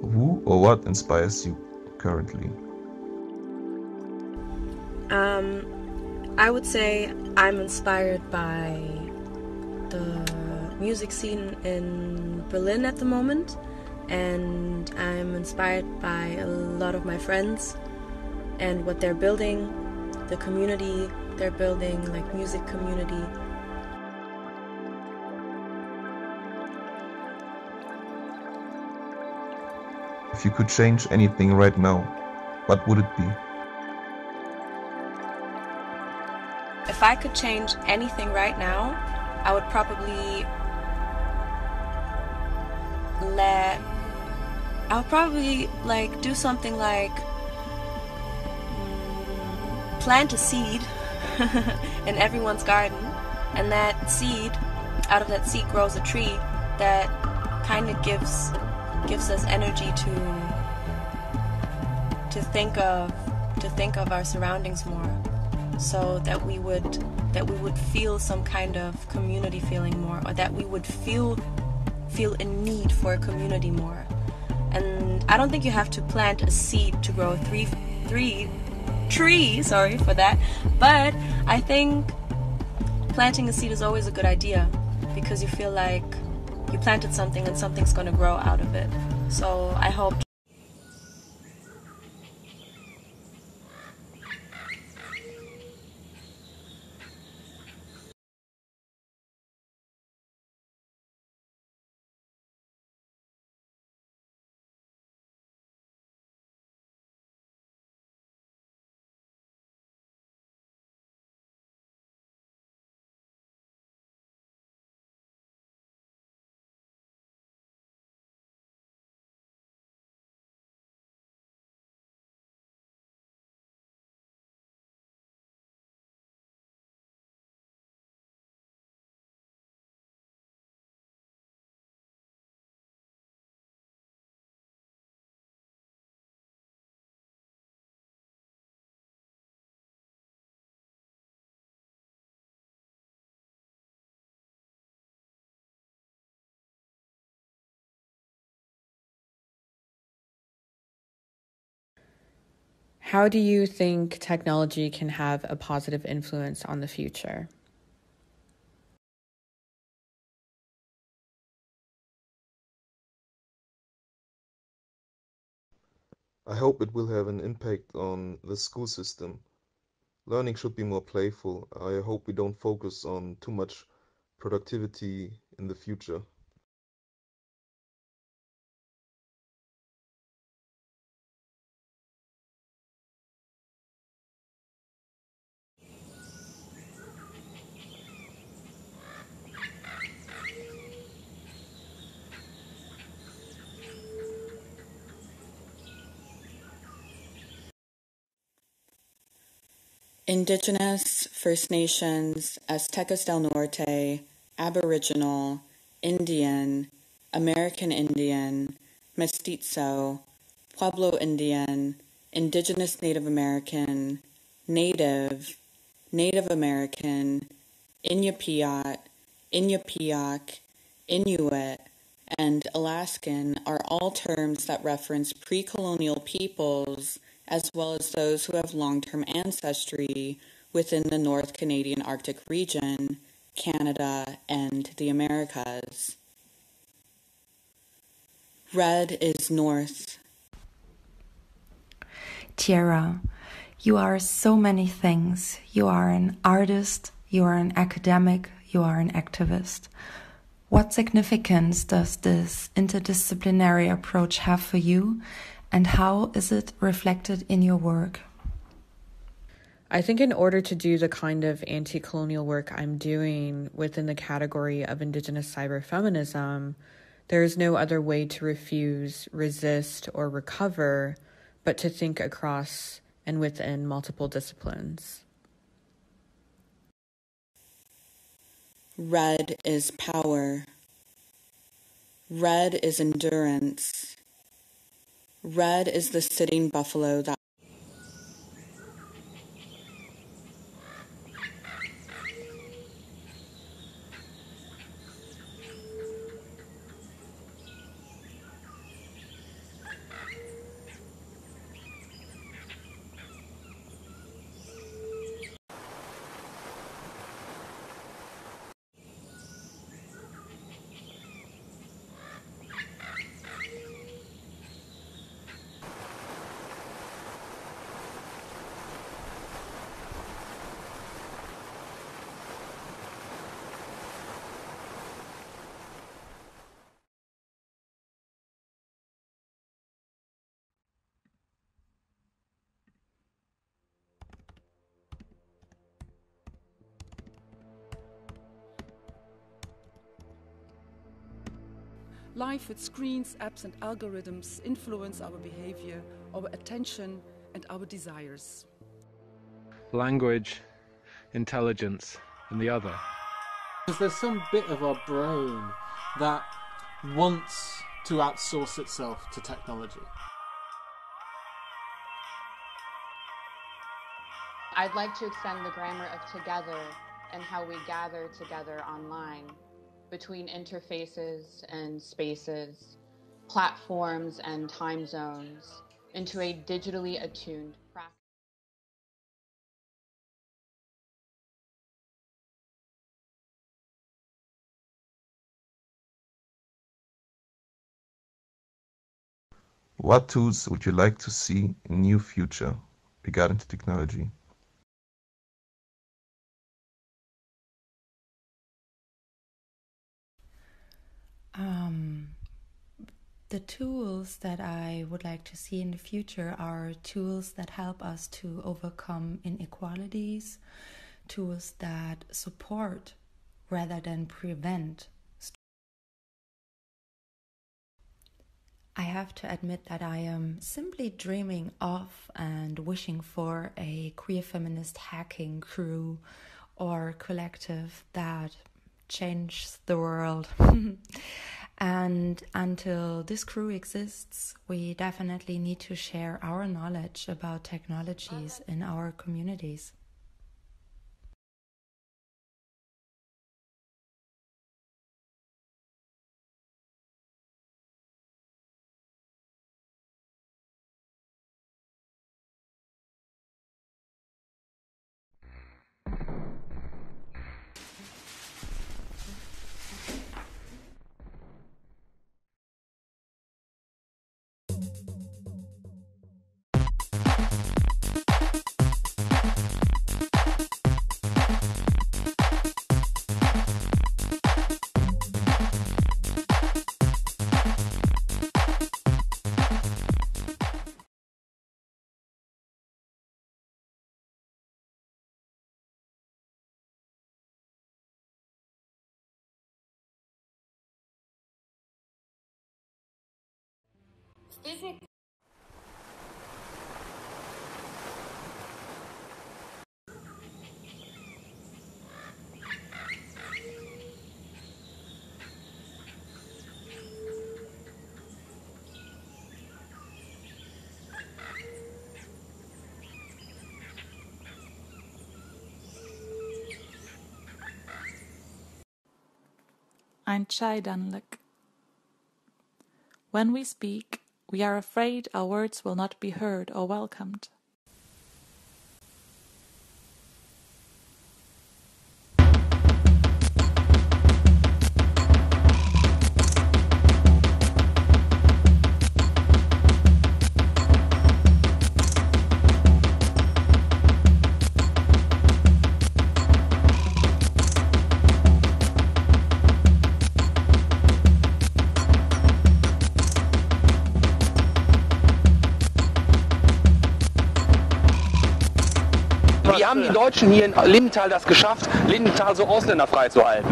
Who or what inspires you currently? I would say I'm inspired by the music scene in Berlin at the moment, and I'm inspired by a lot of my friends and what they're building, the community they're building, like music community. If you could change anything right now, what would it be? If I could change anything right now, I would probably do something like plant a seed in everyone's garden, and that seed, out of that seed grows a tree that kind of gives us energy to think of our surroundings more, so that we would feel some kind of community feeling more, or that we would feel a need for a community more. And I don't think you have to plant a seed to grow three tree, sorry for that, but I think planting a seed is always a good idea, because you feel like you planted something and something's going to grow out of it. So I hope. How do you think technology can have a positive influence on the future? I hope it will have an impact on the school system. Learning should be more playful. I hope we don't focus on too much productivity in the future. Indigenous, First Nations, Aztecas del Norte, Aboriginal, Indian, American Indian, Mestizo, Pueblo Indian, Indigenous Native American, Native, Native American, Iñupiat, Iñupiaq, Inuit, and Alaskan are all terms that reference pre-colonial peoples as well as those who have long-term ancestry within the North Canadian Arctic region, Canada, and the Americas. Red is north. Tiara, you are so many things. You are an artist, you are an academic, you are an activist. What significance does this interdisciplinary approach have for you, and how is it reflected in your work? I think in order to do the kind of anti-colonial work I'm doing within the category of Indigenous cyberfeminism, there is no other way to refuse, resist, or recover but to think across and within multiple disciplines. Red is power. Red is endurance. Red is the sitting buffalo that Life with screens, apps and algorithms influence our behavior, our attention and our desires. Language, intelligence, and the other. Because there's some bit of our brain that wants to outsource itself to technology. I'd like to extend the grammar of together and how we gather together online, between interfaces and spaces, platforms and time zones, into a digitally attuned practice. What tools would you like to see in near future regarding to technology? The tools that I would like to see in the future are tools that help us to overcome inequalities, tools that support rather than prevent. I have to admit that I am simply dreaming of and wishing for a queer feminist hacking crew or collective that changes the world. And until this crew exists, we definitely need to share our knowledge about technologies in our communities. Entscheidelijk. When we speak, we are afraid our words will not be heard or welcomed. Wie haben die Deutschen hier in Lindenthal das geschafft, Lindenthal so ausländerfrei zu halten?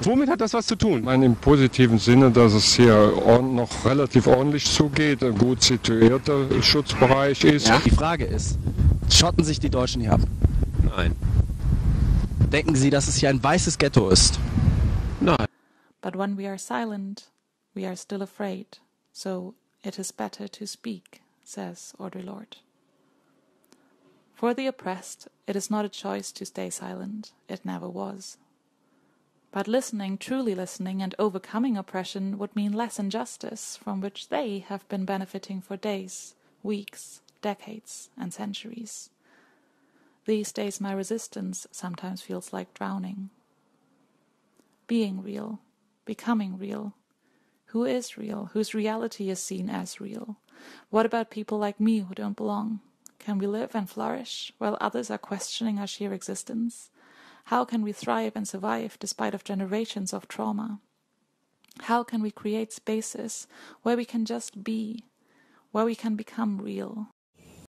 Womit hat das was zu tun? Ich meine, im positiven Sinne, dass es hier noch relativ ordentlich zugeht, ein gut situierter Schutzbereich ist. Ja. Die Frage ist, schotten sich die Deutschen hier ab? Nein. Denken Sie, dass es hier ein weißes Ghetto ist? Nein. But when we are silent, we are still afraid, so it is better to speak, says Audre Lorde. For the oppressed, it is not a choice to stay silent. It never was. But listening, truly listening, and overcoming oppression would mean less injustice, from which they have been benefiting for days, weeks, decades, and centuries. These days my resistance sometimes feels like drowning. Being real, becoming real. Who is real? Whose reality is seen as real? What about people like me who don't belong? Can we live and flourish while others are questioning our sheer existence? How can we thrive and survive despite of generations of trauma? How can we create spaces where we can just be, where we can become real?